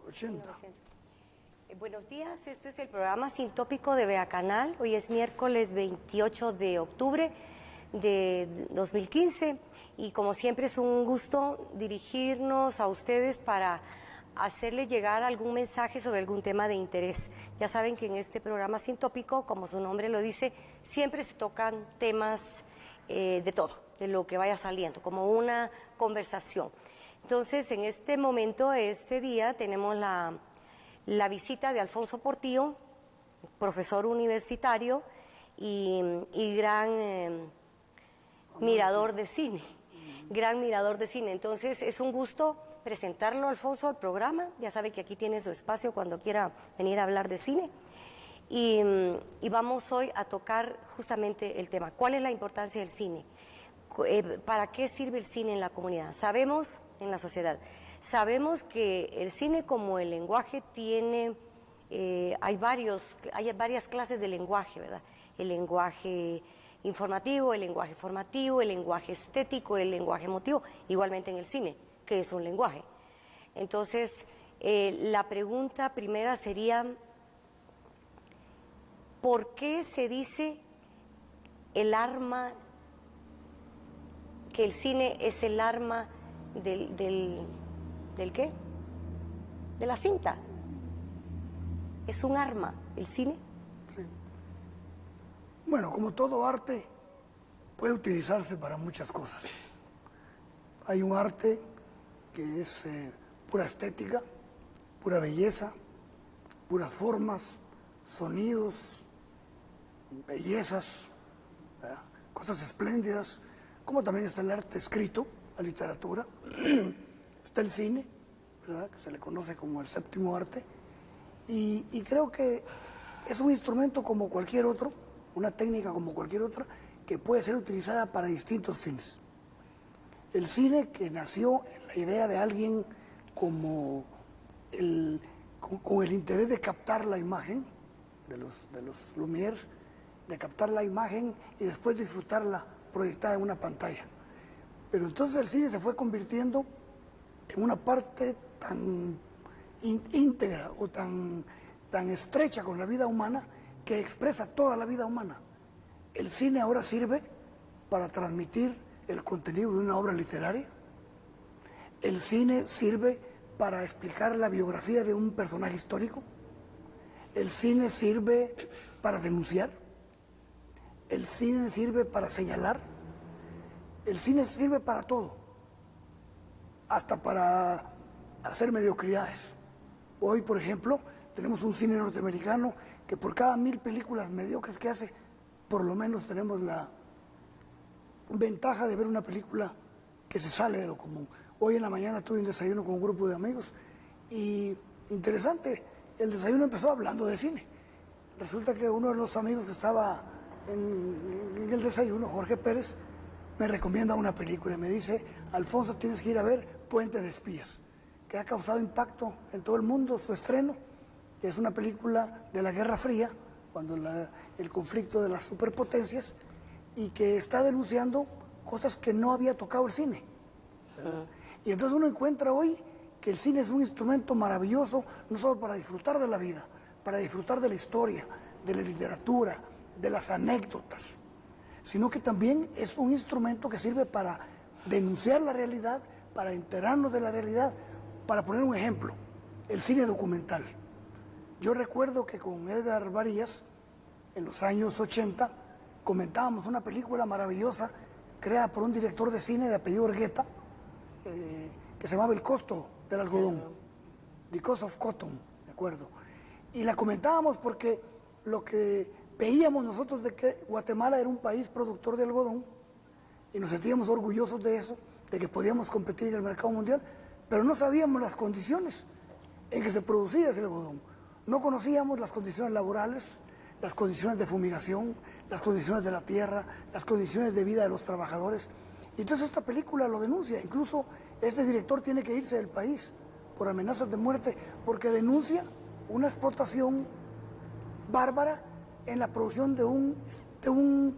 80. Buenos días, este es el programa Sin Tópico de Vea Canal. Hoy es miércoles 28 de octubre de 2015 y como siempre es un gusto dirigirnos a ustedes para hacerles llegar algún mensaje sobre algún tema de interés. Ya saben que en este programa Sin Tópico, como su nombre lo dice, siempre se tocan temas de todo, de lo que vaya saliendo, como una conversación. Entonces, en este momento, este día, tenemos la visita de Alfonso Portillo, profesor universitario y gran mirador de cine, gran mirador de cine. Entonces, es un gusto presentarlo, Alfonso, al programa. Ya sabe que aquí tiene su espacio cuando quiera venir a hablar de cine. Y vamos hoy a tocar justamente el tema. ¿Cuál es la importancia del cine? ¿Para qué sirve el cine en la comunidad? Sabemos, en la sociedad, sabemos que el cine como el lenguaje tiene, hay varias clases de lenguaje, ¿verdad? El lenguaje informativo, el lenguaje formativo, el lenguaje estético, el lenguaje emotivo, igualmente en el cine, que es un lenguaje. Entonces, la pregunta primera sería, ¿por qué se dice el arma, que el cine es el arma del qué? De la cinta. ¿Es un arma el cine? Sí. Bueno, como todo arte, puede utilizarse para muchas cosas. Hay un arte que es pura estética, pura belleza, puras formas, sonidos, bellezas, ¿verdad? Cosas espléndidas, como también está el arte escrito, la literatura, está el cine, ¿verdad? Que se le conoce como el séptimo arte, y creo que es un instrumento como cualquier otro, una técnica como cualquier otra, que puede ser utilizada para distintos fines. El cine, que nació en la idea de alguien como con el interés de captar la imagen, de los Lumière, de captar la imagen y después disfrutarla proyectada en una pantalla. Pero entonces el cine se fue convirtiendo en una parte tan íntegra o tan estrecha con la vida humana que expresa toda la vida humana. El cine ahora sirve para transmitir el contenido de una obra literaria. El cine sirve para explicar la biografía de un personaje histórico. El cine sirve para denunciar. El cine sirve para señalar. El cine sirve para todo, hasta para hacer mediocridades. Hoy, por ejemplo, tenemos un cine norteamericano que por cada 1000 películas mediocres que hace, por lo menos tenemos la ventaja de ver una película que se sale de lo común. Hoy en la mañana tuve un desayuno con un grupo de amigos y interesante, el desayuno empezó hablando de cine. Resulta que uno de los amigos que estaba en el desayuno, Jorge Pérez, me recomienda una película y me dice: Alfonso, tienes que ir a ver Puente de Espías, que ha causado impacto en todo el mundo, su estreno, que es una película de la Guerra Fría, cuando el conflicto de las superpotencias, y que está denunciando cosas que no había tocado el cine. Y entonces uno encuentra hoy que el cine es un instrumento maravilloso, no solo para disfrutar de la vida, para disfrutar de la historia, de la literatura, de las anécdotas, sino que también es un instrumento que sirve para denunciar la realidad, para enterarnos de la realidad. Para poner un ejemplo, el cine documental. Yo recuerdo que con Edgar Varías, en los años 80, comentábamos una película maravillosa creada por un director de cine de apellido Orgueta, que se llamaba El costo del algodón, The Cost of Cotton, ¿de acuerdo? Y la comentábamos porque lo que veíamos nosotros de que Guatemala era un país productor de algodón y nos sentíamos orgullosos de eso, de que podíamos competir en el mercado mundial, pero no sabíamos las condiciones en que se producía ese algodón. No conocíamos las condiciones laborales, las condiciones de fumigación, las condiciones de la tierra, las condiciones de vida de los trabajadores. Y entonces esta película lo denuncia. Incluso este director tiene que irse del país por amenazas de muerte porque denuncia una explotación bárbara en la producción de un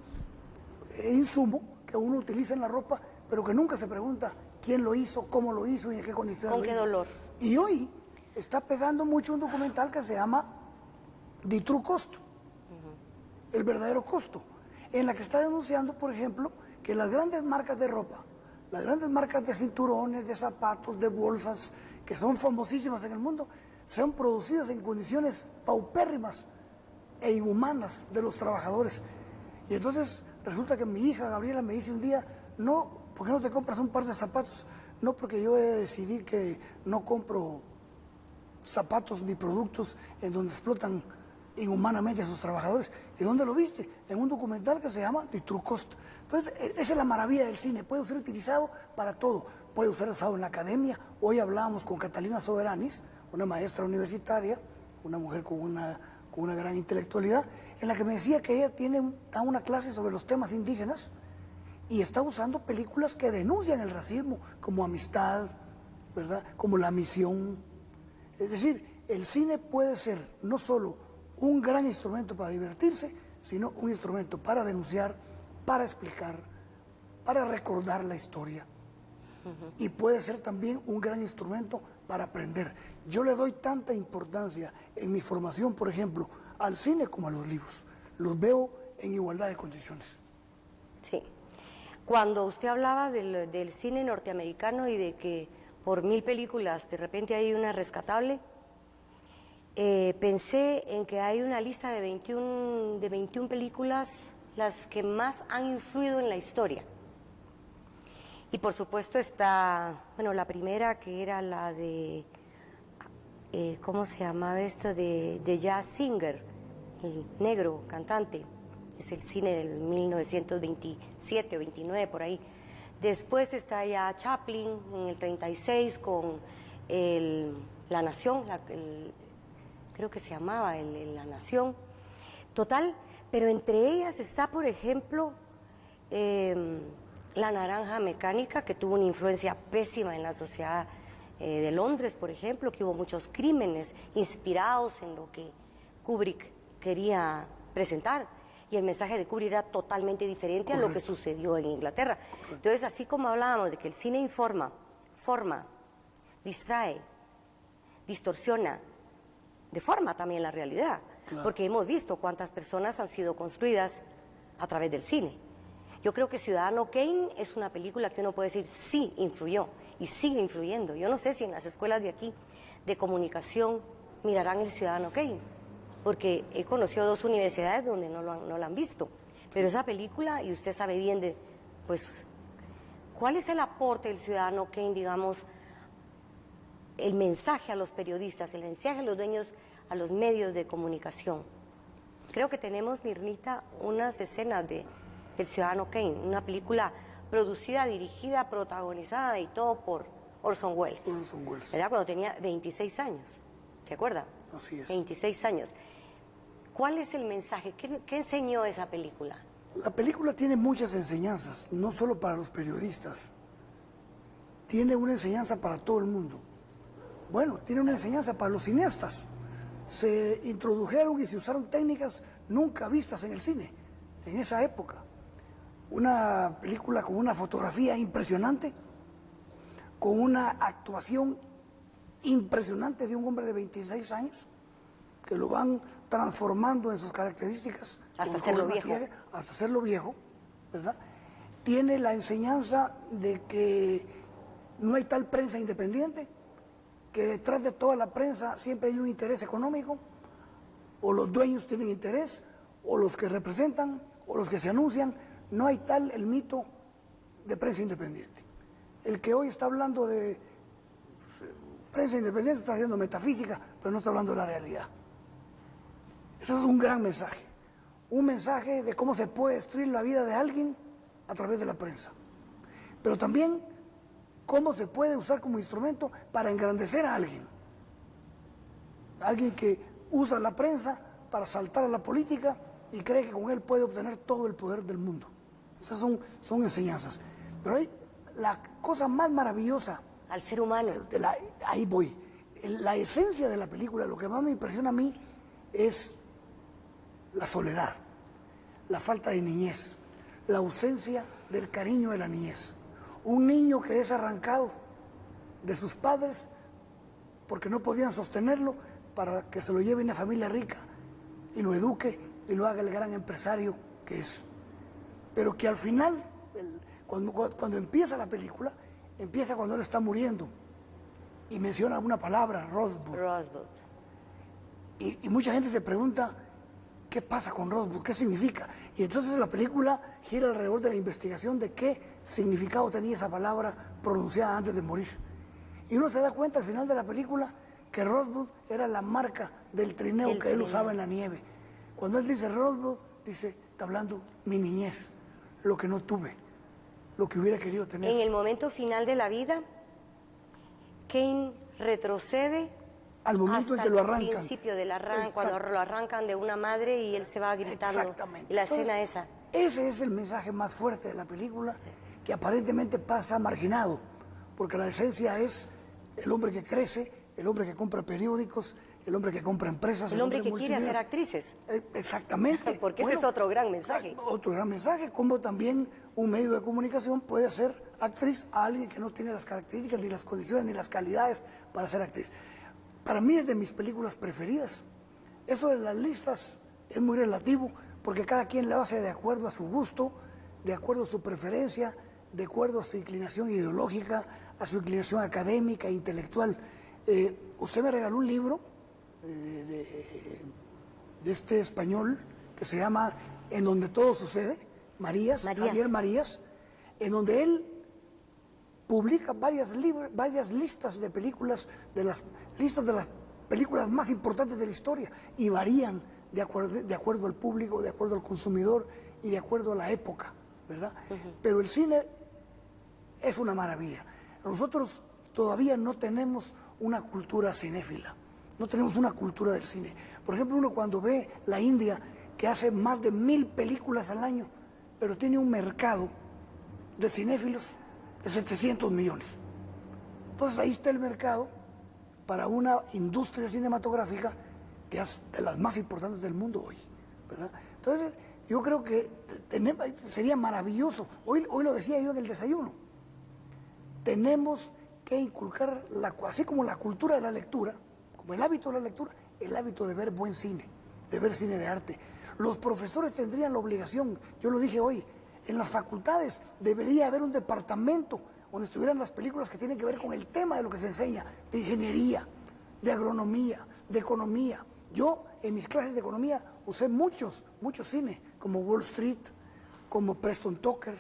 insumo que uno utiliza en la ropa, pero que nunca se pregunta quién lo hizo, cómo lo hizo y en qué condiciones lo hizo. Con qué dolor. Y hoy está pegando mucho un documental que se llama The True Cost, el verdadero costo, en la que está denunciando, por ejemplo, que las grandes marcas de ropa, las grandes marcas de cinturones, de zapatos, de bolsas, que son famosísimas en el mundo, sean producidas en condiciones paupérrimas e inhumanas de los trabajadores. Y entonces resulta que mi hija Gabriela me dice un día, no, ¿por qué no te compras un par de zapatos? No, porque yo he decidido que no compro zapatos ni productos en donde explotan inhumanamente a sus trabajadores. ¿Y dónde lo viste? En un documental que se llama The True Cost. Entonces, esa es la maravilla del cine, puede ser utilizado para todo, puede ser usado en la academia. Hoy hablábamos con Catalina Soberanis, una maestra universitaria, una mujer con una gran intelectualidad, en la que me decía que ella da una clase sobre los temas indígenas y está usando películas que denuncian el racismo, como Amistad, ¿verdad? Como La Misión. Es decir, el cine puede ser no solo un gran instrumento para divertirse, sino un instrumento para denunciar, para explicar, para recordar la historia. Y puede ser también un gran instrumento para aprender. Yo le doy tanta importancia en mi formación, por ejemplo, al cine como a los libros. Los veo en igualdad de condiciones. Sí. Cuando usted hablaba del cine norteamericano y de que por 1000 películas de repente hay una rescatable, pensé en que hay una lista de 21 películas las que más han influido en la historia. Y por supuesto está, bueno, la primera que era la de, ¿cómo se llamaba esto? De Jazz Singer, el negro cantante. Es el cine del 1927 o 29 por ahí. Después está ya Chaplin en el 36 con La Nación, creo que se llamaba La Nación. Total, pero entre ellas está, por ejemplo, La Naranja Mecánica, que tuvo una influencia pésima en la sociedad de Londres, por ejemplo, que hubo muchos crímenes inspirados en lo que Kubrick quería presentar. Y el mensaje de Kubrick era totalmente diferente a lo que sucedió en Inglaterra. Entonces, así como hablábamos de que el cine informa, forma, distrae, distorsiona, deforma también la realidad. Claro. Porque hemos visto cuántas personas han sido construidas a través del cine. Yo creo que Ciudadano Kane es una película que uno puede decir sí influyó y sigue influyendo. Yo no sé si en las escuelas de aquí de comunicación mirarán el Ciudadano Kane, porque he conocido 2 universidades donde no la han visto. Pero esa película, y usted sabe bien pues, ¿cuál es el aporte del Ciudadano Kane, digamos, el mensaje a los periodistas, el mensaje a los dueños, a los medios de comunicación? Creo que tenemos, Mirnita, unas escenas del Ciudadano Kane, una película producida, dirigida, protagonizada y todo por Orson Welles. Orson Welles. ¿Verdad? Cuando tenía 26 años, ¿se acuerda? Así es. 26 años. ¿Cuál es el mensaje? ¿Qué enseñó esa película? La película tiene muchas enseñanzas, no solo para los periodistas. Tiene una enseñanza para todo el mundo. Bueno, tiene una enseñanza para los cineastas. Se introdujeron y se usaron técnicas nunca vistas en el cine, en esa época. Una película con una fotografía impresionante, con una actuación impresionante de un hombre de 26 años, que lo van transformando en sus características. Hasta hacerlo viejo. Hasta hacerlo viejo, ¿verdad? Tiene la enseñanza de que no hay tal prensa independiente, que detrás de toda la prensa siempre hay un interés económico, o los dueños tienen interés, o los que representan, o los que se anuncian. No hay tal el mito de prensa independiente. El que hoy está hablando de prensa independiente está haciendo metafísica, pero no está hablando de la realidad. Eso es un gran mensaje. Un mensaje de cómo se puede destruir la vida de alguien a través de la prensa. Pero también cómo se puede usar como instrumento para engrandecer a alguien. Alguien que usa la prensa para saltar a la política y cree que con él puede obtener todo el poder del mundo. Esas son enseñanzas. Pero hay la cosa más maravillosa al ser humano. Ahí voy. La esencia de la película, lo que más me impresiona a mí es la soledad, la falta de niñez, la ausencia del cariño de la niñez. Un niño que es arrancado de sus padres porque no podían sostenerlo para que se lo lleve una familia rica y lo eduque y lo haga el gran empresario que es. Pero que al final, cuando empieza la película, empieza cuando él está muriendo y menciona una palabra, Rosebud. Rosebud. Y mucha gente se pregunta, ¿qué pasa con Rosebud? ¿Qué significa? Y entonces la película gira alrededor de la investigación de qué significado tenía esa palabra pronunciada antes de morir. Y uno se da cuenta al final de la película que Rosebud era la marca del trineo que él usaba en la nieve. Cuando él dice Rosebud, dice, está hablando mi niñez, lo que no tuve, lo que hubiera querido tener. En el momento final de la vida, Kane retrocede al momento en que lo arrancan. Al principio del cuando lo arrancan de una madre y él se va gritando. Exactamente. La escena esa. Ese es el mensaje más fuerte de la película, que aparentemente pasa marginado, porque la esencia es el hombre que crece, el hombre que compra periódicos, el hombre que compra empresas. El hombre que quiere hacer actrices. Exactamente. Porque ese es otro gran mensaje. Otro gran mensaje, como también un medio de comunicación puede hacer actriz a alguien que no tiene las características, ni las condiciones, ni las calidades para ser actriz. Para mí es de mis películas preferidas. Esto de las listas es muy relativo, porque cada quien lo hace de acuerdo a su gusto, de acuerdo a su preferencia, de acuerdo a su inclinación ideológica, a su inclinación académica e intelectual. Usted me regaló un libro de este español que se llama En donde todo sucede, Javier Marías, en donde él publica varias listas de películas, de las películas más importantes de la historia, y varían de acuerdo al público, de acuerdo al consumidor y de acuerdo a la época, ¿verdad? Pero el cine es una maravilla. Nosotros todavía no tenemos una cultura cinéfila, no tenemos una cultura del cine. Por ejemplo, uno cuando ve la India, que hace más de 1000 películas al año, pero tiene un mercado de cinéfilos de 700 millones. Entonces ahí está el mercado para una industria cinematográfica que es de las más importantes del mundo hoy, ¿verdad? Entonces yo creo que sería maravilloso, hoy lo decía yo en el desayuno, tenemos que inculcar, así como la cultura de la lectura, como el hábito de la lectura, el hábito de ver buen cine, de ver cine de arte. Los profesores tendrían la obligación, yo lo dije hoy, en las facultades debería haber un departamento donde estuvieran las películas que tienen que ver con el tema de lo que se enseña, de ingeniería, de agronomía, de economía. Yo en mis clases de economía usé mucho cine, como Wall Street, como Preston Tucker,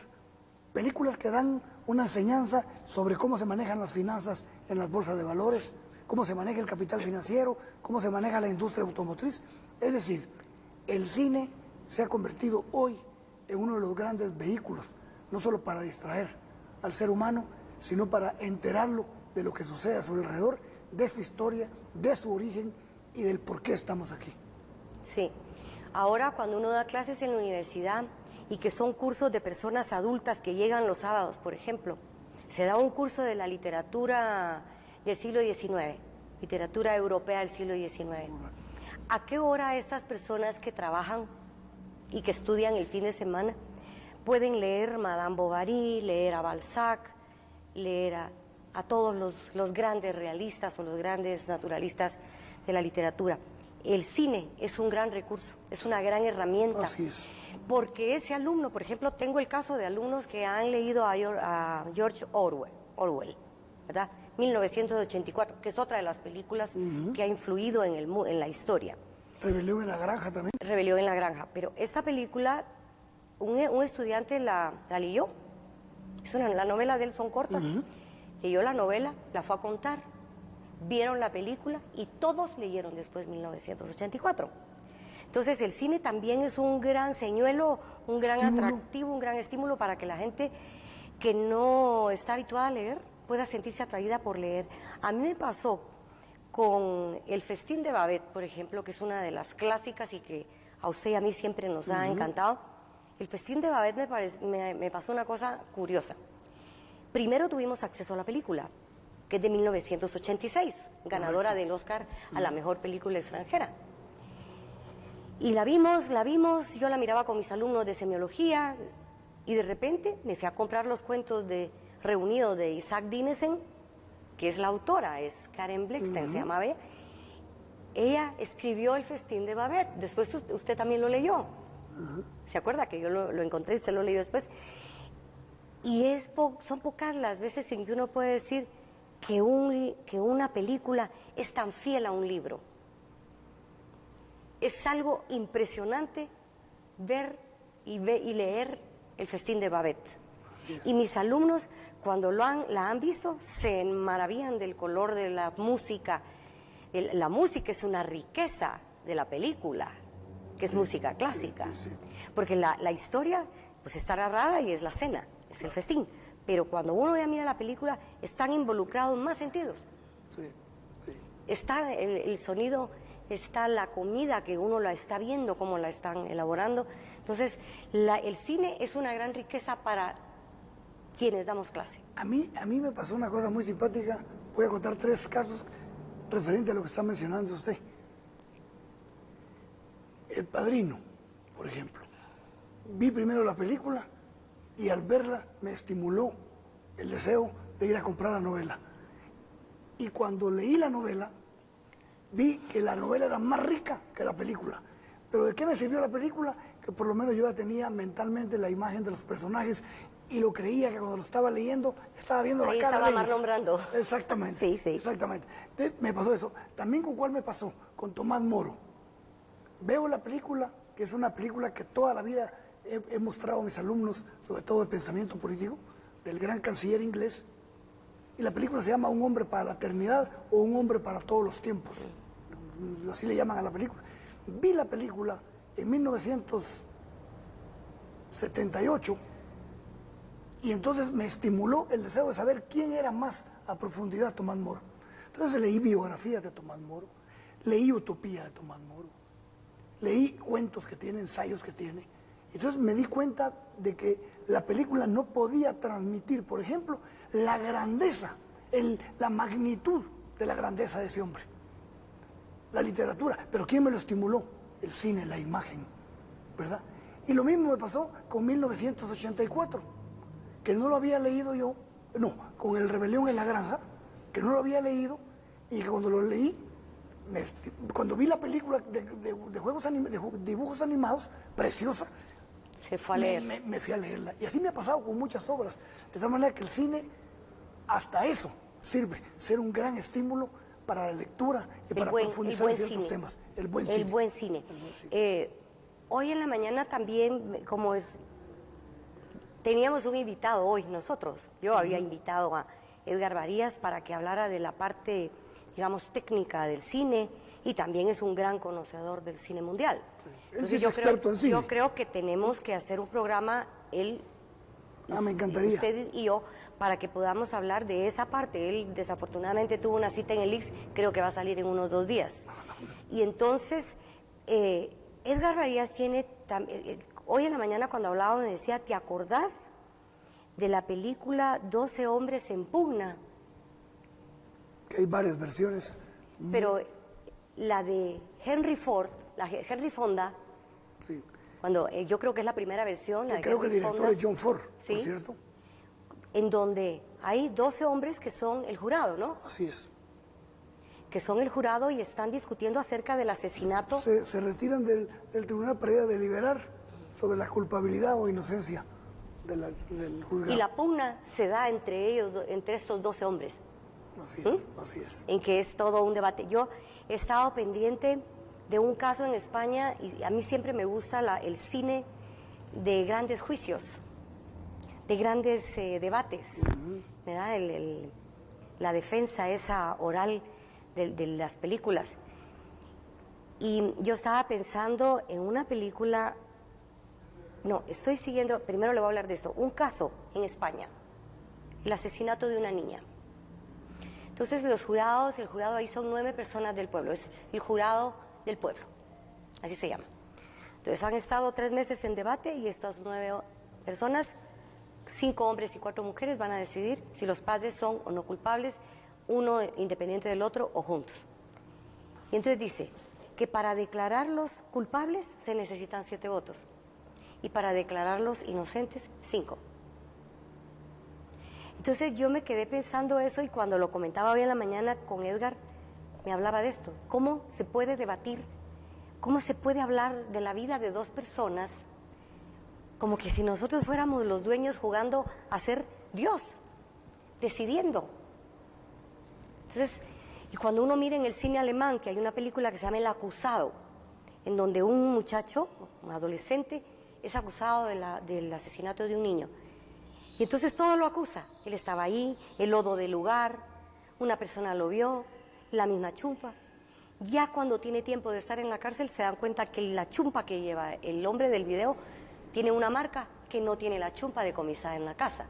películas que dan una enseñanza sobre cómo se manejan las finanzas en las bolsas de valores, cómo se maneja el capital financiero, cómo se maneja la industria automotriz. Es decir, el cine se ha convertido hoy en uno de los grandes vehículos, no solo para distraer al ser humano, sino para enterarlo de lo que sucede a su alrededor, de su historia, de su origen y del por qué estamos aquí. Sí. Ahora cuando uno da clases en la universidad y que son cursos de personas adultas que llegan los sábados, por ejemplo, se da un curso de la literatura del siglo XIX, literatura europea del siglo XIX. ¿A qué hora estas personas que trabajan y que estudian el fin de semana pueden leer Madame Bovary, leer a Balzac, leer a todos los grandes realistas o los grandes naturalistas de la literatura? El cine es un gran recurso, es una gran herramienta. Así es. Porque ese alumno, por ejemplo, tengo el caso de alumnos que han leído a George Orwell, ¿verdad? 1984, que es otra de las películas que ha influido en la historia. Rebelión en la Granja también. Rebelión en la Granja. Pero esta película, un estudiante la leyó. La novela de él son cortas. Leyó la novela, la fue a contar, vieron la película y todos leyeron después 1984. Entonces el cine también es un gran señuelo, un gran atractivo, un gran estímulo para que la gente que no está habituada a leer pueda sentirse atraída por leer. A mí me pasó con El Festín de Babette, por ejemplo, que es una de las clásicas y que a usted y a mí siempre nos ha encantado. El Festín de Babette me pasó una cosa curiosa. Primero tuvimos acceso a la película, que es de 1986, ganadora del Oscar a la mejor película extranjera. Y la vimos, yo la miraba con mis alumnos de semiología y de repente me fui a comprar los cuentos reunidos de Isaac Dinesen, que es la autora, es Karen Blixen, se llamaba ella. Ella escribió El festín de Babette, después usted también lo leyó. ¿Se acuerda que yo lo encontré y usted lo leyó después? Y son pocas las veces en que uno puede decir que una película es tan fiel a un libro. Es algo impresionante ver y leer El festín de Babette. Y mis alumnos, cuando la han visto, se maravillan del color de la música. La música es una riqueza de la película, que es música clásica. Porque la historia pues está narrada y es la cena, es el festín. Pero cuando uno ya mira la película, están involucrados más sentidos. Está el sonido, está la comida que uno la está viendo, cómo la están elaborando. Entonces, el cine es una gran riqueza para quienes damos clase. A mí me pasó una cosa muy simpática. Voy a contar 3 casos referentes a lo que está mencionando usted. El Padrino, por ejemplo. Vi primero la película y al verla me estimuló el deseo de ir a comprar la novela. Y cuando leí la novela, vi que la novela era más rica que la película. Pero ¿de qué me sirvió la película? Que por lo menos yo ya tenía mentalmente la imagen de los personajes y lo creía que cuando lo estaba leyendo estaba viendo ahí la cara de ellos. Marlon Brando. Exactamente. Sí. Exactamente. Entonces, me pasó eso. También con cuál me pasó, con Tomás Moro. Veo la película, que es una película que toda la vida he mostrado a mis alumnos, sobre todo de pensamiento político, del gran canciller inglés. Y la película se llama Un hombre para la eternidad o Un hombre para todos los tiempos. Así le llaman a la película. Vi la película en 1978 y entonces me estimuló el deseo de saber quién era más a profundidad Tomás Moro. Entonces leí biografías de Tomás Moro, leí Utopía de Tomás Moro, leí cuentos que tiene, ensayos que tiene. Entonces me di cuenta de que la película no podía transmitir, por ejemplo, la grandeza, la magnitud de la grandeza de ese hombre. La literatura, pero ¿quién me lo estimuló? El cine, la imagen, ¿verdad? Y lo mismo me pasó con 1984, que no lo había leído yo, con El Rebelión en la Granja, que no lo había leído, y que cuando lo leí, cuando vi la película de dibujos animados, preciosa, se fue a leer. Me fui a leerla. Y así me ha pasado con muchas obras, de tal manera que el cine, hasta eso, sirve, ser un gran estímulo para la lectura y para profundizar en ciertos temas. El buen cine. Hoy en la mañana también, teníamos un invitado hoy nosotros. Yo había invitado a Edgar Varías para que hablara de la parte, digamos, técnica del cine y también es un gran conocedor del cine mundial. Él sí es experto en cine. Yo creo que tenemos que hacer un programa, me encantaría. Usted y yo, para que podamos hablar de esa parte. Él desafortunadamente tuvo una cita en el IX, creo que va a salir en unos 2 días. Y entonces, Edgar Varías tiene, hoy en la mañana cuando hablaba me decía, ¿te acordás de la película 12 hombres en pugna? Que hay varias versiones. Pero la de Henry Fonda, sí. Cuando yo creo que es la primera versión. Creo que el director es John Ford, ¿sí? Por cierto. En donde hay 12 hombres que son el jurado, ¿no? Así es. Que son el jurado y están discutiendo acerca del asesinato. Se retiran del tribunal para ir a deliberar sobre la culpabilidad o inocencia del juzgado. Y la pugna se da entre estos 12 hombres. Así es. En que es todo un debate. Yo he estado pendiente de un caso en España y a mí siempre me gusta el cine de grandes juicios, de grandes debates, ¿verdad? La defensa esa oral de las películas. Y yo estaba pensando en una película, estoy siguiendo, primero le voy a hablar de esto, un caso en España, el asesinato de una niña. Entonces el jurado ahí son 9 personas del pueblo, es el jurado del pueblo, así se llama. Entonces han estado 3 meses en debate y estas 9 personas, 5 hombres y 4 mujeres, van a decidir si los padres son o no culpables, uno independiente del otro o juntos. Y entonces dice que para declararlos culpables se necesitan 7 votos y para declararlos inocentes 5. Entonces yo me quedé pensando eso y cuando lo comentaba hoy en la mañana con Edgar, me hablaba de esto. ¿Cómo se puede debatir? ¿Cómo se puede hablar de la vida de dos personas como que si nosotros fuéramos los dueños jugando a ser Dios, decidiendo? Entonces, y cuando uno mira en el cine alemán, que hay una película que se llama El Acusado, en donde un muchacho, un adolescente, es acusado del asesinato de un niño. Y entonces todo lo acusa. Él estaba ahí, el lodo del lugar, una persona lo vio, la misma chumpa. Ya cuando tiene tiempo de estar en la cárcel se dan cuenta que la chumpa que lleva el hombre del video tiene una marca que no tiene la chumpa decomisada en la casa.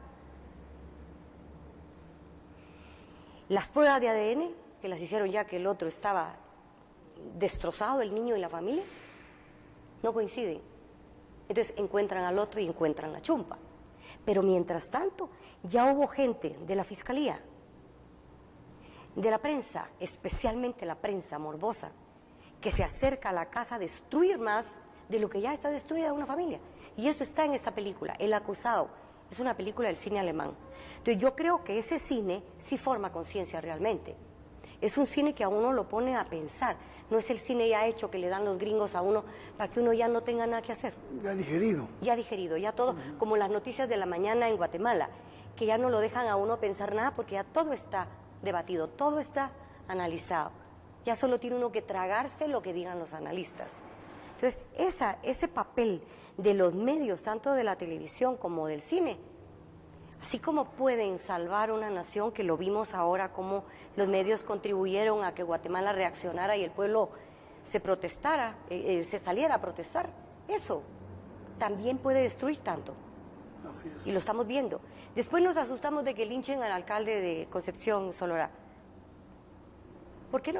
Las pruebas de ADN, que las hicieron ya que el otro estaba destrozado, el niño y la familia, no coinciden. Entonces encuentran al otro y encuentran la chumpa. Pero mientras tanto, ya hubo gente de la fiscalía, de la prensa, especialmente la prensa morbosa, que se acerca a la casa a destruir más de lo que ya está destruida una familia. Y eso está en esta película, El Acusado. Es una película del cine alemán. Entonces yo creo que ese cine sí forma conciencia realmente. Es un cine que a uno lo pone a pensar. No es el cine ya hecho que le dan los gringos a uno para que uno ya no tenga nada que hacer. Ya digerido. Ya digerido, ya todo, como las noticias de la mañana en Guatemala, que ya no lo dejan a uno pensar nada porque ya todo está debatido, todo está analizado. Ya solo tiene uno que tragarse lo que digan los analistas. Entonces, ese papel de los medios, tanto de la televisión como del cine, así como pueden salvar una nación, que lo vimos ahora, como los medios contribuyeron a que Guatemala reaccionara y el pueblo se protestara, se saliera a protestar, eso también puede destruir tanto. Así es. Y lo estamos viendo. Después nos asustamos de que linchen al alcalde de Concepción, Sonora. ¿Por qué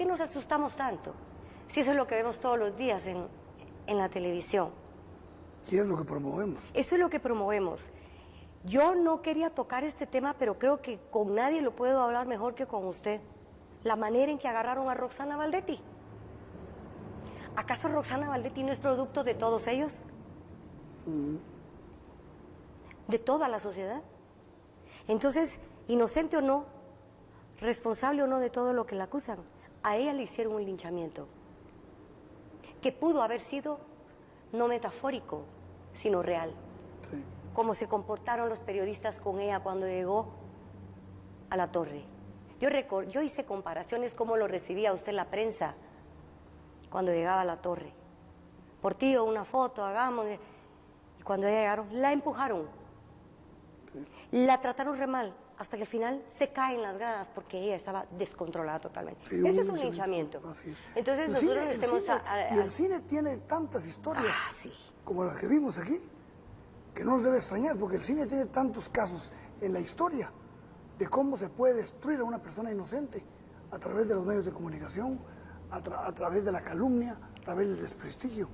nos asustamos tanto? Si eso es lo que vemos todos los días en la televisión. Y es lo que promovemos. Eso es lo que promovemos. Yo no quería tocar este tema, pero creo que con nadie lo puedo hablar mejor que con usted. La manera en que agarraron a Roxana Valdetti. ¿Acaso Roxana Valdetti no es producto de todos ellos? ¿De toda la sociedad? Entonces, inocente o no, responsable o no de todo lo que la acusan, a ella le hicieron un linchamiento que pudo haber sido no metafórico, sino real. Sí. Cómo se comportaron los periodistas con ella cuando llegó a la torre. Yo hice comparaciones cómo lo recibía usted la prensa cuando llegaba a la torre. Por ti o una foto, hagamos. Y cuando ella llegaron, la empujaron. Sí. La trataron re mal, hasta que al final se caen las gradas porque ella estaba descontrolada totalmente. Sí, Ese es un linchamiento. Así es. Entonces El nosotros cine- estemos... y el cine tiene tantas historias sí. como las que vimos aquí, que no nos debe extrañar, porque el cine tiene tantos casos en la historia de cómo se puede destruir a una persona inocente a través de los medios de comunicación, a través de la calumnia, a través del desprestigio.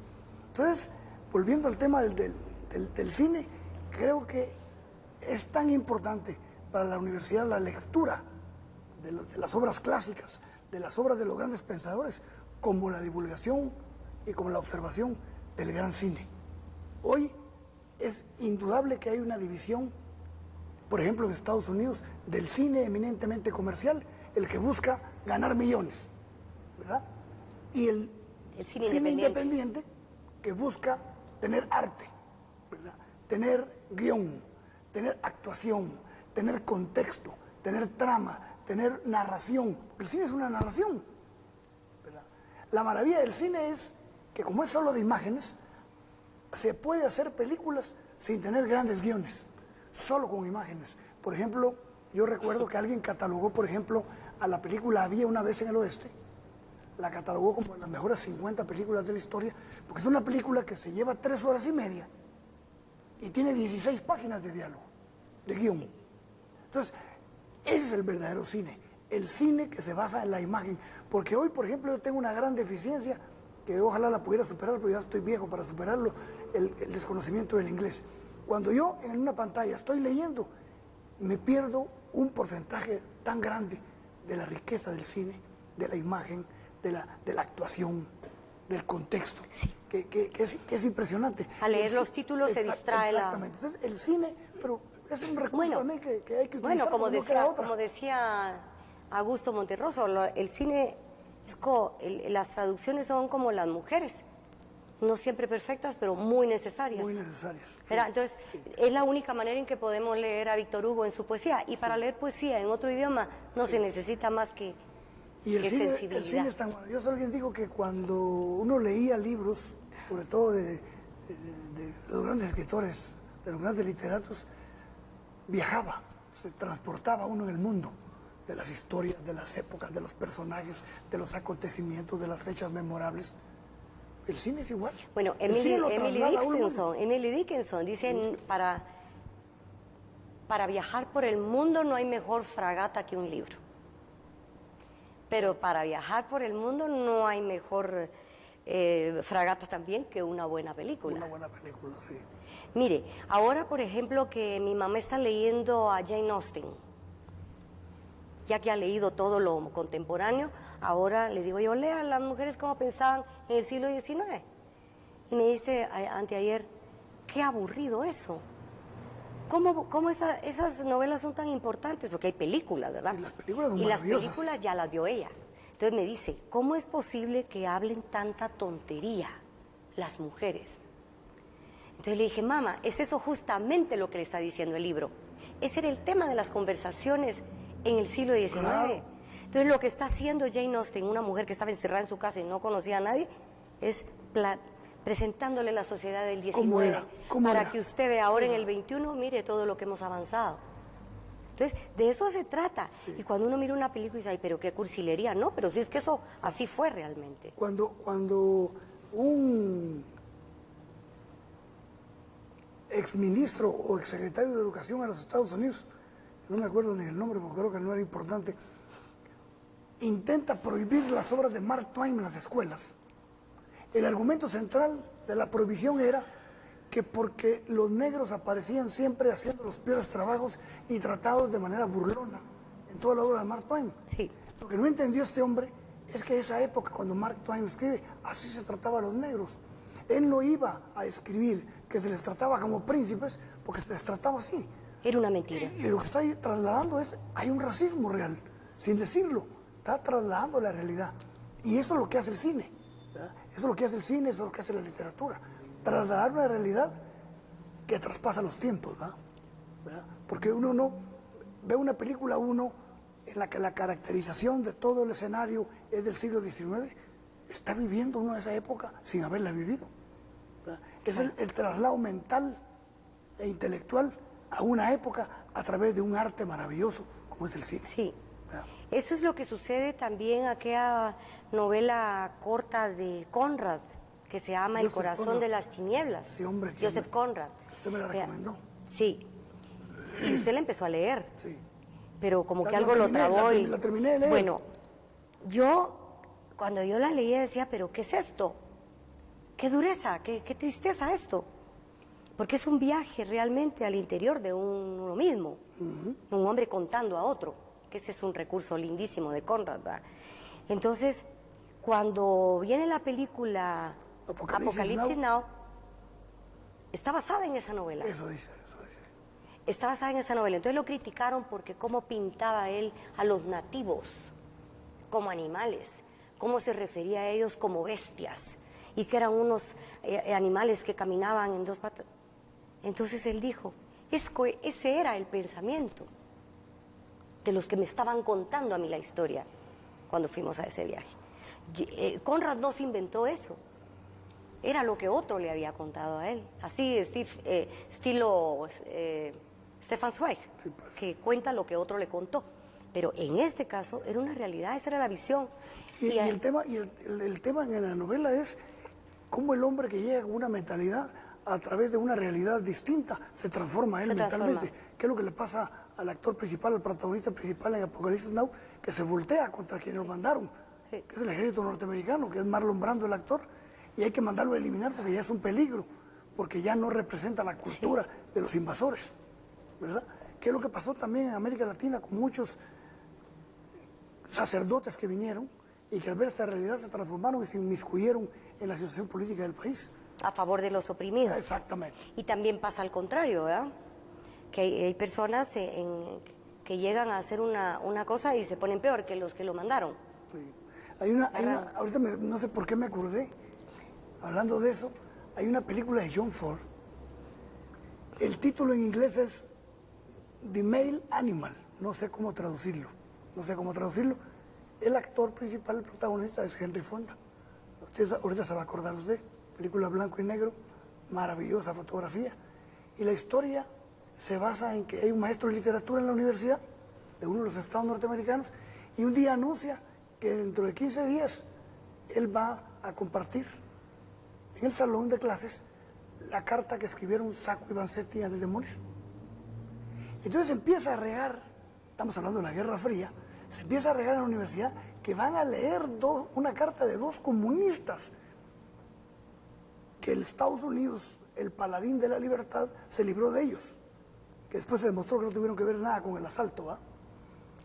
Entonces, volviendo al tema del cine, creo que es tan importante para la universidad la lectura de las obras clásicas, de las obras de los grandes pensadores, como la divulgación y como la observación del gran cine. Hoy es indudable que hay una división, por ejemplo en Estados Unidos, del cine eminentemente comercial, el que busca ganar millones, ¿verdad? Y el cine independiente que busca tener arte, ¿verdad? Tener guión, tener actuación, tener contexto, tener trama, tener narración, porque el cine es una narración, ¿verdad? La maravilla del cine es que como es solo de imágenes, se puede hacer películas sin tener grandes guiones, solo con imágenes. Por ejemplo, yo recuerdo que alguien catalogó, por ejemplo, a la película Había una vez en el oeste, la catalogó como de las mejores 50 películas de la historia, porque es una película que se lleva 3 horas y media y tiene 16 páginas de diálogo, de guión. Entonces, ese es el verdadero cine, el cine que se basa en la imagen. Porque hoy, por ejemplo, yo tengo una gran deficiencia, que ojalá la pudiera superar, pero ya estoy viejo para superarlo, el desconocimiento del inglés. Cuando yo en una pantalla estoy leyendo, me pierdo un porcentaje tan grande de la riqueza del cine, de la imagen, de la actuación, del contexto, Sí. que es impresionante. Al leer los títulos se distrae la... Exactamente. Entonces, el cine, pero es un recurso Bueno, también que hay que utilizar. Bueno, porque no queda otra. como decía Augusto Monterroso, el cine, las traducciones son como las mujeres, no siempre perfectas, pero muy necesarias. Muy necesarias. ¿Verdad? Sí, Entonces, sí. es la única manera en que podemos leer a Víctor Hugo en su poesía. Y para leer poesía en otro idioma no se necesita más que, Y el sensibilidad. cine es tan maravilloso. Alguien dijo que cuando uno leía libros, sobre todo de los grandes escritores, de los grandes literatos, viajaba, se transportaba uno en el mundo, de las historias, de las épocas, de los personajes, de los acontecimientos, de las fechas memorables. El cine es igual. Bueno, El cine lo traslada a uno. Emily Dickinson dice, para viajar por el mundo no hay mejor fragata que un libro. Pero para viajar por el mundo no hay mejor fragata también que una buena película. Una buena película, sí. Mire, ahora por ejemplo que mi mamá está leyendo a Jane Austen, ya que ha leído todo lo contemporáneo, ahora le digo yo, lea a las mujeres cómo pensaban en el siglo XIX. Y me dice anteayer, qué aburrido eso. ¿Cómo esas novelas son tan importantes? Porque hay películas, ¿verdad? Y las películas son Y las maravillosas. películas ya las vio ella. Entonces me dice, ¿cómo es posible que hablen tanta tontería las mujeres? Entonces le dije, mamá, es eso justamente lo que le está diciendo el libro. Ese era el tema de las conversaciones en el siglo XIX. Claro. Entonces lo que está haciendo Jane Austen, una mujer que estaba encerrada en su casa y no conocía a nadie, es presentándole la sociedad del XIX. ¿Cómo era? Para que usted vea ahora en el XXI, mire todo lo que hemos avanzado. Entonces, de eso se trata. Sí. Y cuando uno mira una película y dice, ay, pero qué cursilería, no, pero sí es que eso así fue realmente. Cuando un exministro o exsecretario de Educación a los Estados Unidos, no me acuerdo ni el nombre porque creo que no era importante, intenta prohibir las obras de Mark Twain en las escuelas. El argumento central de la prohibición era que porque los negros aparecían siempre haciendo los peores trabajos y tratados de manera burlona en toda la obra de Mark Twain. Sí. Lo que no entendió este hombre es que esa época, cuando Mark Twain escribe, así se trataba a los negros. Él no iba a escribir que se les trataba como príncipes porque se les trataba así. Era una mentira. Y lo que está ahí trasladando es, hay un racismo real, sin decirlo, está trasladando la realidad. Y eso es lo que hace el cine, ¿verdad? Eso es lo que hace el cine, eso es lo que hace la literatura. Trasladar una realidad que traspasa los tiempos, ¿verdad? Porque uno no ve una película en la que la caracterización de todo el escenario es del siglo XIX, está viviendo uno esa época sin haberla vivido, ¿verdad? Es el traslado mental e intelectual a una época a través de un arte maravilloso como es el cine. Sí. ¿Verdad? Eso es lo que sucede también en aquella novela corta de Conrad, que se llama El Joseph corazón Conrad. de las tinieblas. Sí, hombre, que Joseph Conrad. usted me la recomendó. Sí. Y usted la empezó a leer. Sí. Pero como La- que la algo lo terminé, trabó y... la terminé de leer. Bueno, cuando yo la leía decía, pero ¿qué es esto? Qué dureza, qué tristeza esto. Porque es un viaje realmente al interior de uno mismo. Un hombre contando a otro, que ese es un recurso lindísimo de Conrad, ¿verdad? Entonces, cuando viene la película Apocalipsis Now, está basada en esa novela. Eso dice. Está basada en esa novela. Entonces lo criticaron porque cómo pintaba él a los nativos como animales, cómo se refería a ellos como bestias y que eran unos animales que caminaban en dos patas. Entonces él dijo, ese era el pensamiento de los que me estaban contando a mí la historia cuando fuimos a ese viaje. Conrad no se inventó eso. Era lo que otro le había contado a él. Así, estilo Stefan Zweig, Sí, pues. que cuenta lo que otro le contó. Pero en este caso era una realidad, esa era la visión. Y el tema en la novela es cómo el hombre que llega con una mentalidad a través de una realidad distinta se transforma él Se transforma. mentalmente. ¿Qué es lo que le pasa al actor principal, al protagonista principal en Apocalipsis Now? Que se voltea contra quienes lo mandaron, Sí. que es el ejército norteamericano, que es Marlon Brando el actor, y hay que mandarlo a eliminar porque ya es un peligro, porque ya no representa la cultura de los invasores, ¿verdad? ¿Qué es lo que pasó también en América Latina con muchos sacerdotes que vinieron y que al ver esta realidad se transformaron y se inmiscuyeron en la situación política del país? A favor de los oprimidos. Exactamente. Y también pasa al contrario, ¿verdad? que hay personas que llegan a hacer una cosa y se ponen peor que los que lo mandaron. Sí. Ahorita no sé por qué me acordé, hablando de eso, hay una película de John Ford. El título en inglés es The Male Animal, no sé cómo traducirlo. El actor principal, el protagonista, es Henry Fonda. Ahorita se va a acordar usted, película blanco y negro, maravillosa fotografía. Y la historia se basa en que hay un maestro de literatura en la universidad de uno de los estados norteamericanos y un día anuncia que dentro de 15 días él va a compartir en el salón de clases la carta que escribieron Sacco y Vanzetti antes de morir. Entonces empieza a regar, estamos hablando de la Guerra Fría, se empieza a regar en la universidad que van a leer una carta de dos comunistas que el Estados Unidos, el paladín de la libertad, se libró de ellos, que después se demostró que no tuvieron que ver nada con el asalto, ¿va?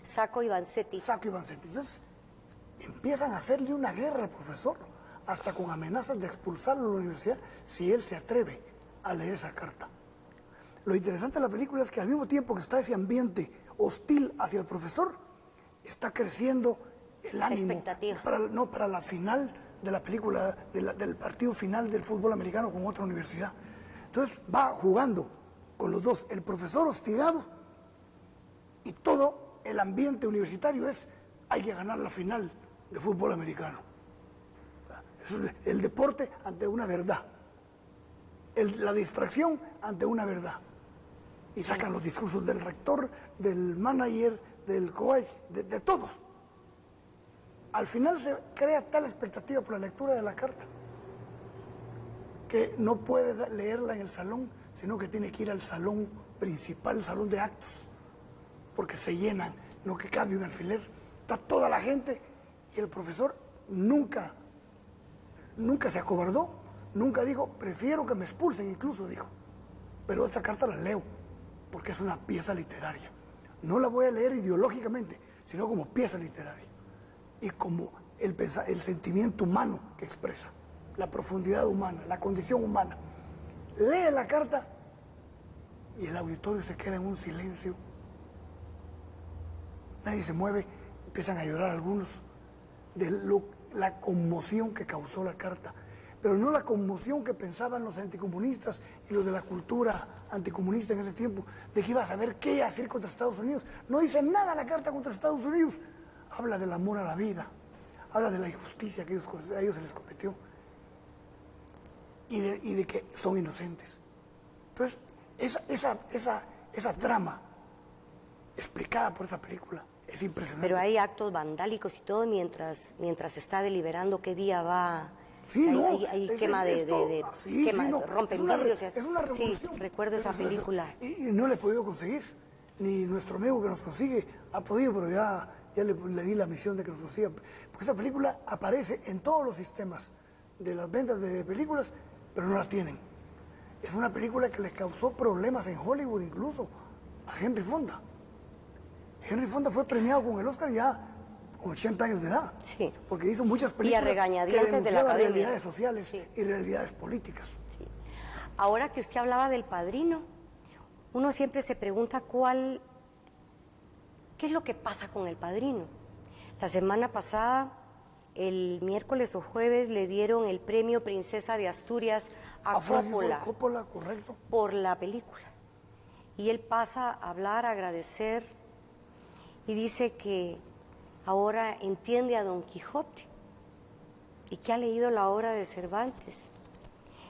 Sacco y Vanzetti. Entonces empiezan a hacerle una guerra al profesor, hasta con amenazas de expulsarlo de la universidad si él se atreve a leer esa carta. Lo interesante de la película es que al mismo tiempo que está ese ambiente hostil hacia el profesor, está creciendo el ánimo para la final de la película, del partido final del fútbol americano con otra universidad. Entonces va jugando con los dos, el profesor hostigado y todo el ambiente universitario hay que ganar la final de fútbol americano. El deporte ante una verdad, la distracción ante una verdad. Y sacan los discursos del rector, del manager, del coach, de todos. Al final se crea tal expectativa por la lectura de la carta que no puede leerla en el salón, sino que tiene que ir al salón principal, el salón de actos, porque se llenan, no que cabe un alfiler. Está toda la gente y el profesor nunca se acobardó, nunca dijo, prefiero que me expulsen, incluso dijo, pero esta carta la leo, porque es una pieza literaria. No la voy a leer ideológicamente, sino como pieza literaria y como el sentimiento humano que expresa, la profundidad humana, la condición humana. Lee la carta y el auditorio se queda en un silencio. Nadie se mueve, empiezan a llorar algunos de la conmoción que causó la carta, pero no la conmoción que pensaban los anticomunistas y los de la cultura anticomunista en ese tiempo, de que iba a saber qué hacer contra Estados Unidos. No dice nada la carta contra Estados Unidos, habla del amor a la vida, habla de la injusticia que a ellos se les cometió y de que son inocentes. Entonces, esa trama explicada por esa película es impresionante. Pero hay actos vandálicos y todo mientras se está deliberando qué día va. Sí, hay quema rompen vidrios. Es una revolución. Sí, recuerdo esa película. Y no la he podido conseguir. Ni nuestro amigo que nos consigue ha podido, pero ya le di la misión de que nos consiga. Porque esa película aparece en todos los sistemas de las ventas de películas, pero no la tienen. Es una película que le causó problemas en Hollywood incluso a Henry Fonda. Henry Fonda fue premiado con el Oscar ya con 80 años de edad, sí, porque hizo muchas películas que denunciaban de realidades sociales, sí, y realidades políticas. Sí. Ahora que usted hablaba del Padrino, uno siempre se pregunta ¿qué es lo que pasa con el Padrino? La semana pasada, el miércoles o jueves, le dieron el premio Princesa de Asturias a Coppola, correcto, por la película. Y él pasa a hablar, a agradecer, y dice que ahora entiende a Don Quijote y que ha leído la obra de Cervantes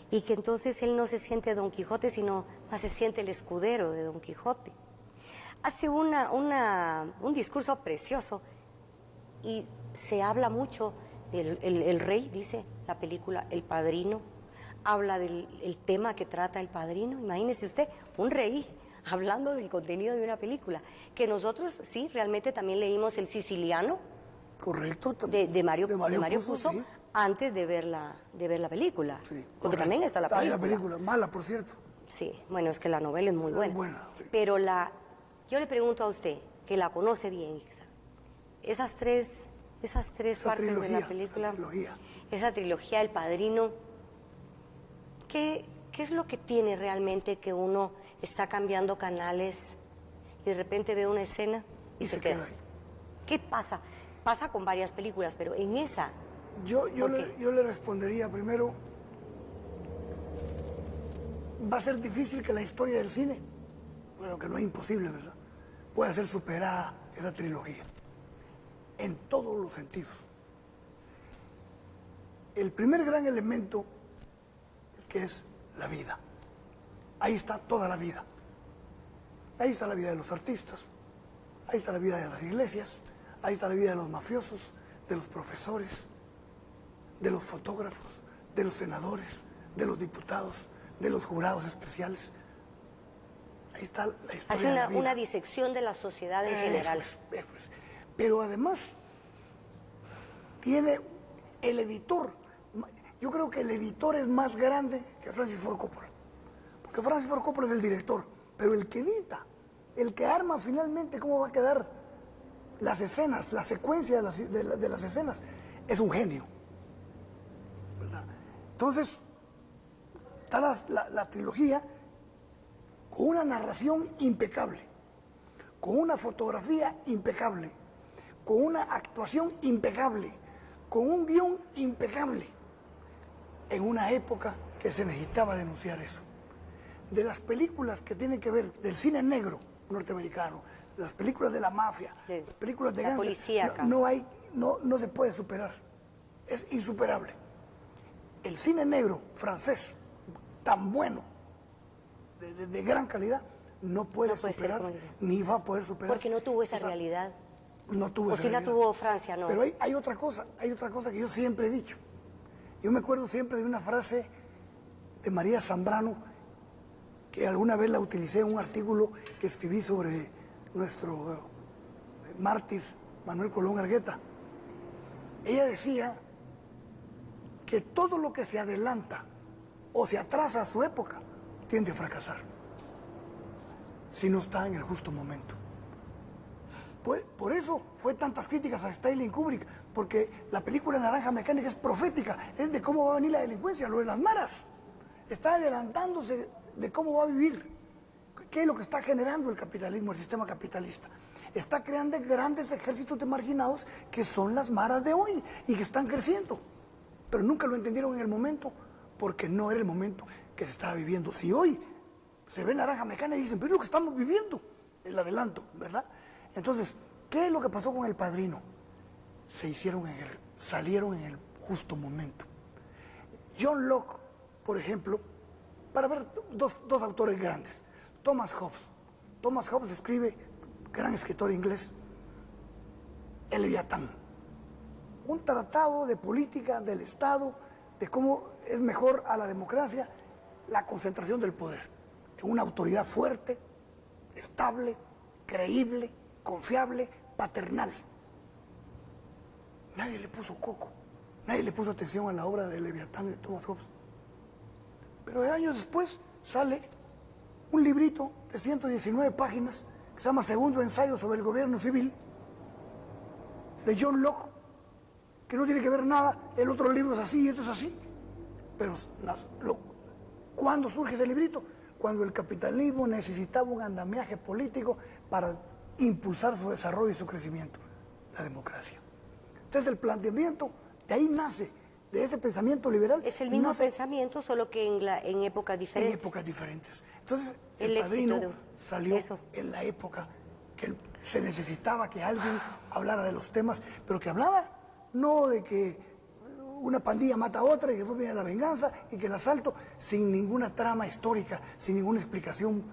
y que entonces él no se siente Don Quijote, sino más se siente el escudero de Don Quijote. Hace un discurso precioso y se habla mucho del rey, dice la película El Padrino, habla del tema que trata El Padrino. Imagínese usted, un rey hablando del contenido de una película, que nosotros sí, realmente también leímos El Siciliano, correcto, de Mario Puzo, sí, antes de ver la película, sí, porque también está la película. Hay la película, mala por cierto. Sí, bueno, es que la novela es muy buena. Sí. Pero yo le pregunto a usted, que la conoce bien, esas tres partes de la película, esa trilogía del Padrino, ¿qué es lo que tiene realmente que uno está cambiando canales y de repente ve una escena y se queda ahí. ¿Qué pasa? Pasa con varias películas, pero en esa... Yo le respondería primero, va a ser difícil que la historia del cine, bueno, que no es imposible, ¿verdad?, pueda ser superada esa trilogía, en todos los sentidos. El primer gran elemento es que es la vida. Ahí está toda la vida. Ahí está la vida de los artistas, ahí está la vida de las iglesias, ahí está la vida de los mafiosos, de los profesores, de los fotógrafos, de los senadores, de los diputados, de los jurados especiales. Ahí está la historia Hace de la vida. una disección de la sociedad en general. Eso es. Pero además tiene el editor. Yo creo que el editor es más grande que Francis Ford Coppola. Porque Francis Ford Coppola es el director, pero el que edita, el que arma finalmente cómo va a quedar las escenas, la secuencia de las escenas, es un genio, ¿verdad? Entonces, está la trilogía con una narración impecable, con una fotografía impecable, con una actuación impecable, con un guión impecable, en una época que se necesitaba denunciar eso. De las películas que tienen que ver del cine negro norteamericano, las películas de la mafia, sí, las películas de la gánster, policíaca, no se puede superar, es insuperable. El cine negro francés, tan bueno, de gran calidad, no puede superar, ni va a poder superar. Porque no tuvo esa realidad. No tuvo esa realidad. O sí la tuvo Francia, ¿no? Pero hay otra cosa que yo siempre he dicho. Yo me acuerdo siempre de una frase de María Zambrano, que alguna vez la utilicé en un artículo que escribí sobre nuestro mártir Manuel Colón Argueta. Ella decía que todo lo que se adelanta o se atrasa a su época tiende a fracasar si no está en el justo momento. Por eso fue tantas críticas a Stanley Kubrick, porque la película Naranja Mecánica es profética, es de cómo va a venir la delincuencia, lo de las maras. Está adelantándose de cómo va a vivir, qué es lo que está generando el capitalismo, el sistema capitalista. Está creando grandes ejércitos de marginados que son las maras de hoy y que están creciendo. Pero nunca lo entendieron en el momento, porque no era el momento que se estaba viviendo. Si hoy se ve Naranja Mecánica y dicen, pero es lo que estamos viviendo, el adelanto, ¿verdad? Entonces, ¿qué es lo que pasó con El Padrino? Salieron en el justo momento. John Locke, por ejemplo, para ver dos autores grandes. Thomas Hobbes. Thomas Hobbes escribe, gran escritor inglés, El Leviatán. Un tratado de política del Estado, de cómo es mejor a la democracia la concentración del poder en una autoridad fuerte, estable, creíble, confiable, paternal. Nadie le puso coco, nadie le puso atención a la obra de Leviatán de Thomas Hobbes. Pero años después sale un librito de 119 páginas que se llama Segundo ensayo sobre el gobierno civil, de John Locke, que no tiene que ver nada, el otro libro es así y esto es así. Pero ¿cuándo surge ese librito? Cuando el capitalismo necesitaba un andamiaje político para impulsar su desarrollo y su crecimiento, la democracia. Entonces el planteamiento, de ahí nace, de ese pensamiento liberal. Es el mismo pensamiento, solo que en épocas diferentes. En épocas diferentes. Entonces el Padrino salió en la época que se necesitaba que alguien hablara de los temas, pero que hablaba no de que una pandilla mata a otra y después viene la venganza y que el asalto, sin ninguna trama histórica, sin ninguna explicación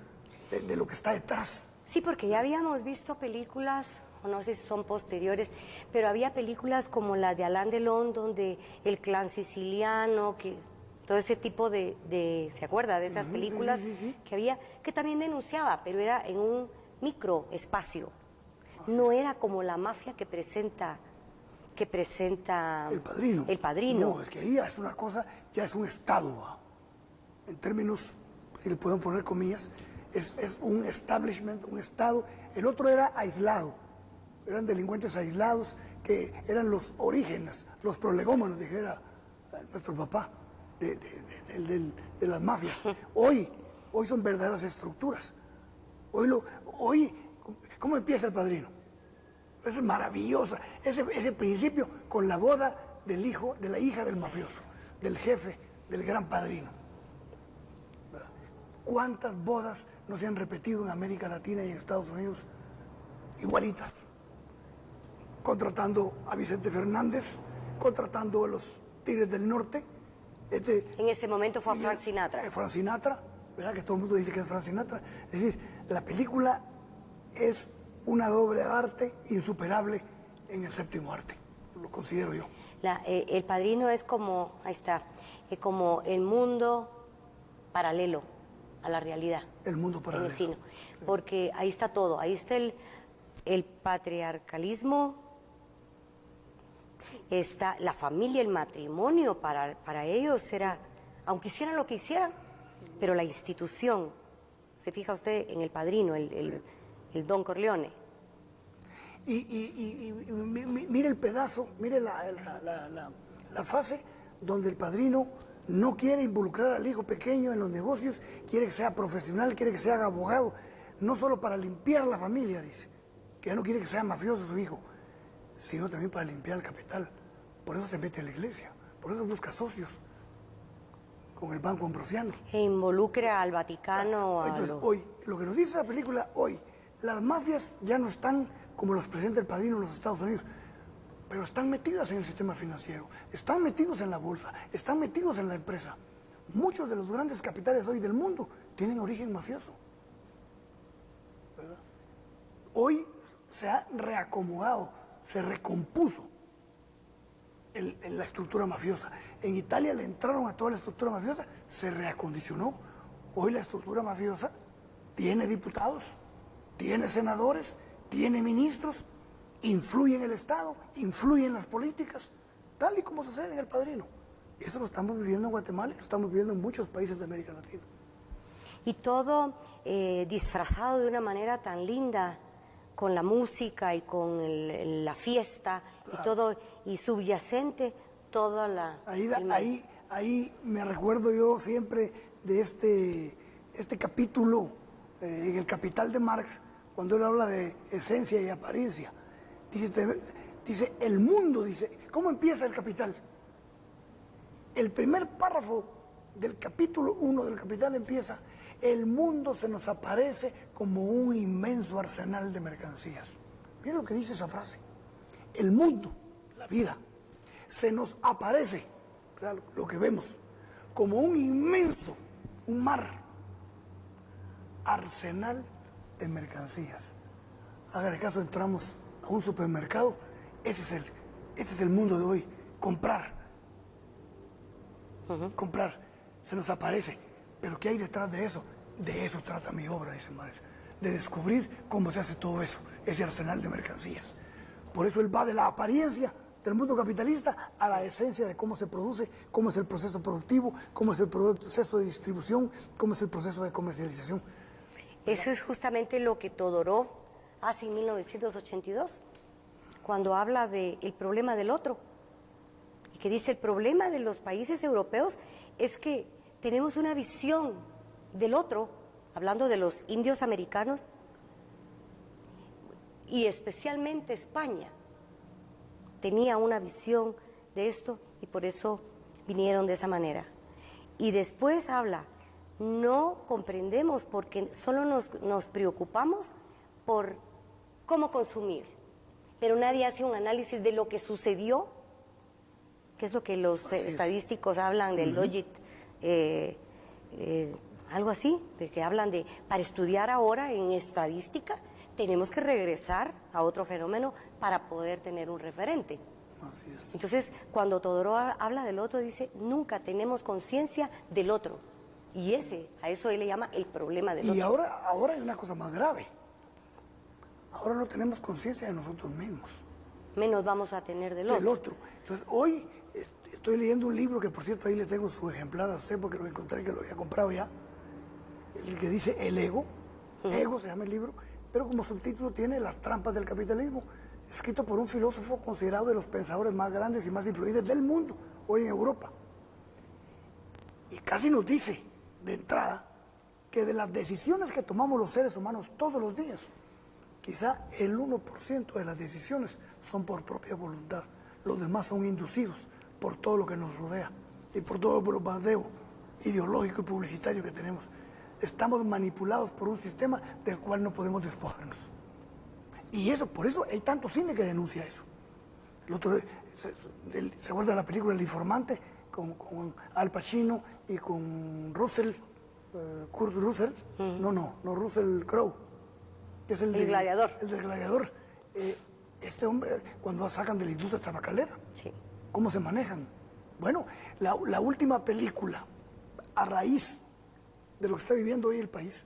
de lo que está detrás. Sí, porque ya habíamos visto películas, o no sé si son posteriores, pero había películas como la de Alain Delon, donde el clan siciliano, que todo ese tipo ¿se acuerda de esas películas? Sí. Que había, que también denunciaba, pero era en un microespacio. No era como la mafia que presenta El Padrino. El Padrino. No, es que ahí ya es una cosa, ya es un estado, ¿va? En términos, si le pueden poner comillas, es un establishment, un estado. El otro era aislado, eran delincuentes aislados que eran los orígenes, los prolegómanos, dijera nuestro papá, de las mafias. Hoy hoy son verdaderas estructuras. Hoy, ¿cómo empieza El Padrino? Es maravilloso, ese principio con la boda del hijo, de la hija del mafioso, del jefe, del gran padrino. ¿Verdad? ¿Cuántas bodas no se han repetido en América Latina y en Estados Unidos? Igualitas. Contratando a Vicente Fernández, contratando a los Tigres del Norte. En ese momento fue a Frank Sinatra. Frank Sinatra, ¿verdad? Que todo el mundo dice que es Frank Sinatra. Es decir, la película es una doble arte insuperable en el séptimo arte, lo considero yo. El Padrino es como, ahí está, como el mundo paralelo a la realidad. El mundo paralelo. En el cine. Porque ahí está todo, ahí está el patriarcalismo, está la familia, el matrimonio, para ellos era, aunque hicieran lo que hicieran, pero la institución, se fija usted en El Padrino, el Don Corleone. Y mire el pedazo, mire la fase donde el padrino no quiere involucrar al hijo pequeño en los negocios, quiere que sea profesional, quiere que sea abogado, no solo para limpiar la familia, dice, que ya no quiere que sea mafioso su hijo, sino también para limpiar el capital. Por eso se mete en la iglesia, por eso busca socios con el Banco Ambrosiano. E involucra al Vaticano. Entonces, hoy, lo que nos dice la película hoy, las mafias ya no están como los presenta El Padrino en los Estados Unidos, pero están metidas en el sistema financiero, están metidos en la bolsa, están metidos en la empresa. Muchos de los grandes capitales hoy del mundo tienen origen mafioso, ¿verdad? Hoy se ha reacomodado, se recompuso la estructura mafiosa. En Italia le entraron a toda la estructura mafiosa, se reacondicionó. Hoy la estructura mafiosa tiene diputados, tiene senadores, tiene ministros, influye en el Estado, influye en las políticas, tal y como sucede en El Padrino. Eso lo estamos viviendo en Guatemala y lo estamos viviendo en muchos países de América Latina. Y todo disfrazado de una manera tan linda, con la música y con la fiesta, claro. Y todo, y subyacente, toda la... Ahí me recuerdo yo siempre de este capítulo en El Capital de Marx, cuando él habla de esencia y apariencia. Dice, el mundo, dice, ¿cómo empieza El Capital? El primer párrafo del capítulo 1 del Capital empieza: el mundo se nos aparece como un inmenso arsenal de mercancías. Miren lo que dice esa frase. El mundo, la vida, se nos aparece, claro, lo que vemos, como un inmenso, un mar, arsenal de mercancías. Haga de caso, entramos a un supermercado, este es el mundo de hoy, comprar. Comprar, se nos aparece. Pero ¿qué hay detrás de eso? De eso trata mi obra, dice Marx, de descubrir cómo se hace todo eso, ese arsenal de mercancías. Por eso él va de la apariencia del mundo capitalista a la esencia de cómo se produce, cómo es el proceso productivo, cómo es el proceso de distribución, cómo es el proceso de comercialización. Eso es justamente lo que Todorov hace en 1982, cuando habla del problema del otro, y que dice: el problema de los países europeos es que tenemos una visión del otro, hablando de los indios americanos, y especialmente España tenía una visión de esto, y por eso vinieron de esa manera. Y después habla: no comprendemos porque solo nos preocupamos por cómo consumir, pero nadie hace un análisis de lo que sucedió, que es lo que los estadísticos hablan del logit, algo así, de que hablan de, para estudiar ahora en estadística, tenemos que regresar a otro fenómeno para poder tener un referente. Así es. Entonces, cuando Todorov habla del otro, dice, nunca tenemos conciencia del otro. Y a eso él le llama el problema del otro. Y ahora hay una cosa más grave. Ahora no tenemos conciencia de nosotros mismos. Menos vamos a tener del otro. Entonces, hoy estoy leyendo un libro que, por cierto, ahí le tengo su ejemplar a usted porque lo encontré, que lo había comprado ya. El que dice El Ego. Ego se llama el libro, pero como subtítulo tiene Las trampas del capitalismo, escrito por un filósofo considerado de los pensadores más grandes y más influyentes del mundo, hoy en Europa. Y casi nos dice, de entrada, que de las decisiones que tomamos los seres humanos todos los días, quizá el 1% de las decisiones son por propia voluntad. Los demás son inducidos por todo lo que nos rodea y por todo el bombardeo ideológico y publicitario que tenemos. Estamos manipulados por un sistema del cual no podemos despojarnos. Y eso, por eso hay tanto cine que denuncia eso. El otro, ¿se acuerda de la película El Informante? Con Al Pacino y con Russell, Kurt Russell. No, Russell Crowe. Que es el gladiador. El del gladiador. Este hombre, cuando sacan de la industria tabacalera, sí. ¿Cómo se manejan? Bueno, la última película, a raíz de lo que está viviendo hoy el país,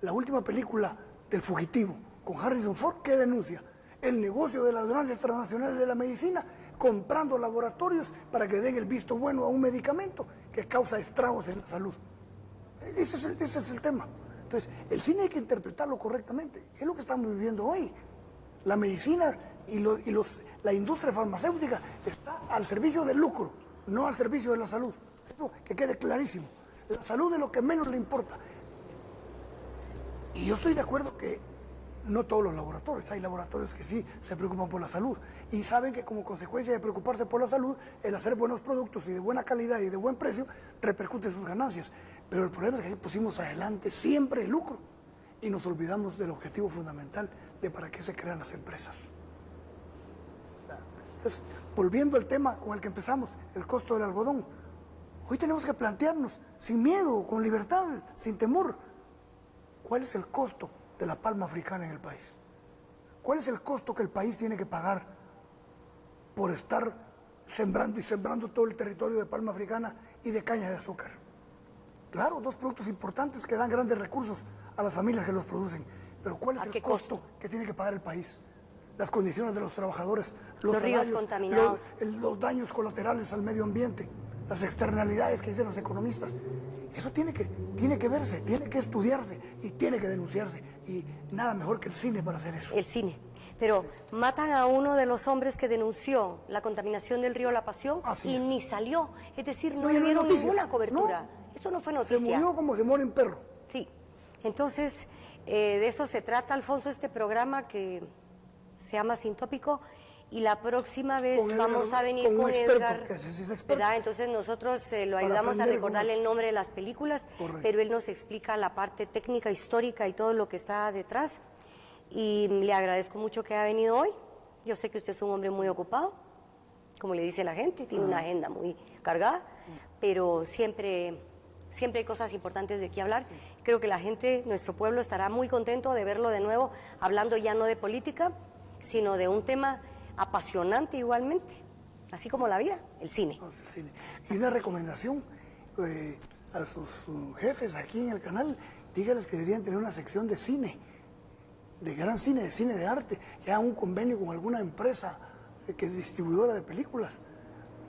la última película del fugitivo, con Harrison Ford, ¿qué denuncia? El negocio de las grandes transnacionales de la medicina, comprando laboratorios para que den el visto bueno a un medicamento que causa estragos en la salud. Ese es el tema. Entonces, el cine hay que interpretarlo correctamente. Es lo que estamos viviendo hoy. La medicina y la industria farmacéutica está al servicio del lucro, no al servicio de la salud. Eso que quede clarísimo. La salud es lo que menos le importa. Y yo estoy de acuerdo que no todos los laboratorios, hay laboratorios que sí se preocupan por la salud y saben que como consecuencia de preocuparse por la salud, el hacer buenos productos y de buena calidad y de buen precio repercute en sus ganancias. Pero el problema es que pusimos adelante siempre el lucro y nos olvidamos del objetivo fundamental de para qué se crean las empresas. Entonces, volviendo al tema con el que empezamos, el costo del algodón, hoy tenemos que plantearnos sin miedo, con libertad, sin temor, ¿cuál es el costo de la palma africana en el país? ¿Cuál es el costo que el país tiene que pagar por estar sembrando todo el territorio de palma africana y de caña de azúcar? Claro, dos productos importantes que dan grandes recursos a las familias que los producen, pero ¿cuál es el costo que tiene que pagar el país? Las condiciones de los trabajadores, los ríos salarios, contaminados, los daños colaterales al medio ambiente, las externalidades que dicen los economistas. Eso tiene que verse, tiene que estudiarse y tiene que denunciarse. Y nada mejor que el cine para hacer eso. El cine. Pero matan a uno de los hombres que denunció la contaminación del río La Pasión y ni salió. Es decir, no le dieron ninguna cobertura. Eso no fue noticia. Se murió como se muere un perro. Sí. Entonces, de eso se trata, Alfonso, este programa que se llama Sin Tópico. Y la próxima vez vamos a venir con Edgar, que sí es ¿verdad? Entonces nosotros lo ayudamos a recordarle el nombre de las películas, pero él nos explica la parte técnica, histórica y todo lo que está detrás. Y le agradezco mucho que haya venido hoy. Yo sé que usted es un hombre muy ocupado, como le dice la gente, tiene una agenda muy cargada, pero siempre hay cosas importantes de qué hablar. Creo que la gente, nuestro pueblo, estará muy contento de verlo de nuevo, hablando ya no de política, sino de un tema apasionante igualmente, así como la vida, el cine. El cine. Y una recomendación a sus jefes aquí en el canal, dígales que deberían tener una sección de cine, de gran cine, de cine de arte, que hagan un convenio con alguna empresa que es distribuidora de películas,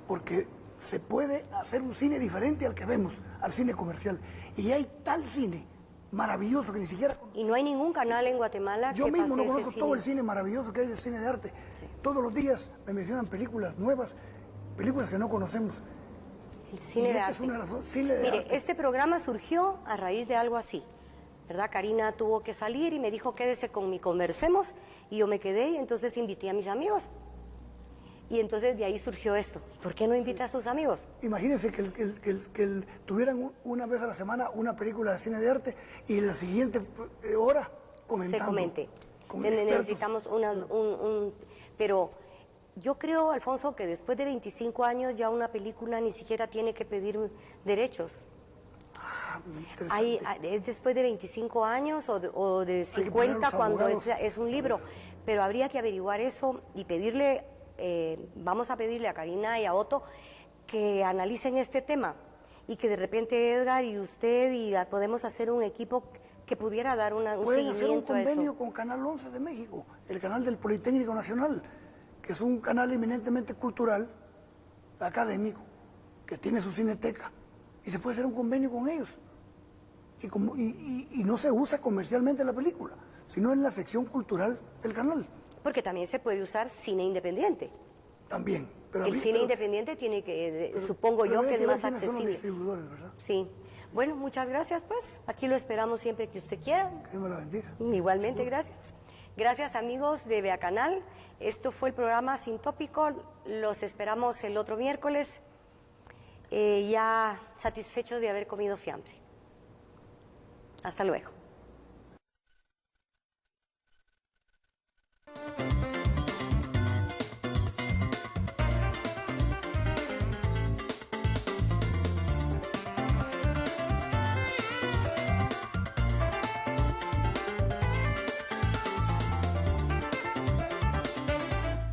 porque se puede hacer un cine diferente al que vemos, al cine comercial. Y hay tal cine maravilloso que ni siquiera... Y no hay ningún canal en Guatemala Yo mismo no conozco todo el cine maravilloso que hay del cine de arte. Sí. Todos los días me mencionan películas nuevas, películas que no conocemos. El cine de arte. Es una razón, cine de Mire, arte. Este programa surgió a raíz de algo así, ¿verdad? Karina tuvo que salir y me dijo, quédese conmigo, conversemos, y yo me quedé y entonces invité a mis amigos. Y entonces de ahí surgió esto. ¿Por qué no invita a sus amigos? Imagínense que tuvieran una vez a la semana una película de cine de arte y en la siguiente hora comentando. Se comente. Necesitamos pero yo creo, Alfonso, que después de 25 años ya una película ni siquiera tiene que pedir derechos. Muy interesante. Es después de 25 años o de 50 cuando es un libro. Pero habría que averiguar eso y pedirle... vamos a pedirle a Karina y a Otto que analicen este tema y que de repente Edgar y usted podemos hacer un equipo que pudiera dar un seguimiento a eso. Pueden hacer un convenio con Canal 11 de México, el canal del Politécnico Nacional, que es un canal eminentemente cultural, académico, que tiene su cineteca, y se puede hacer un convenio con ellos. Y no se usa comercialmente la película, sino en la sección cultural del canal. Porque también se puede usar cine independiente. También. Pero cine independiente tiene que, supongo yo, que es más accesible. Son los distribuidores, ¿verdad? Sí. Bueno, muchas gracias, pues. Aquí lo esperamos siempre que usted quiera. Que Dios me la bendiga. Igualmente, gracias. Gracias, amigos de Vea Canal. Esto fue el programa Sin Tópico. Los esperamos el otro miércoles, ya satisfechos de haber comido fiambre. Hasta luego.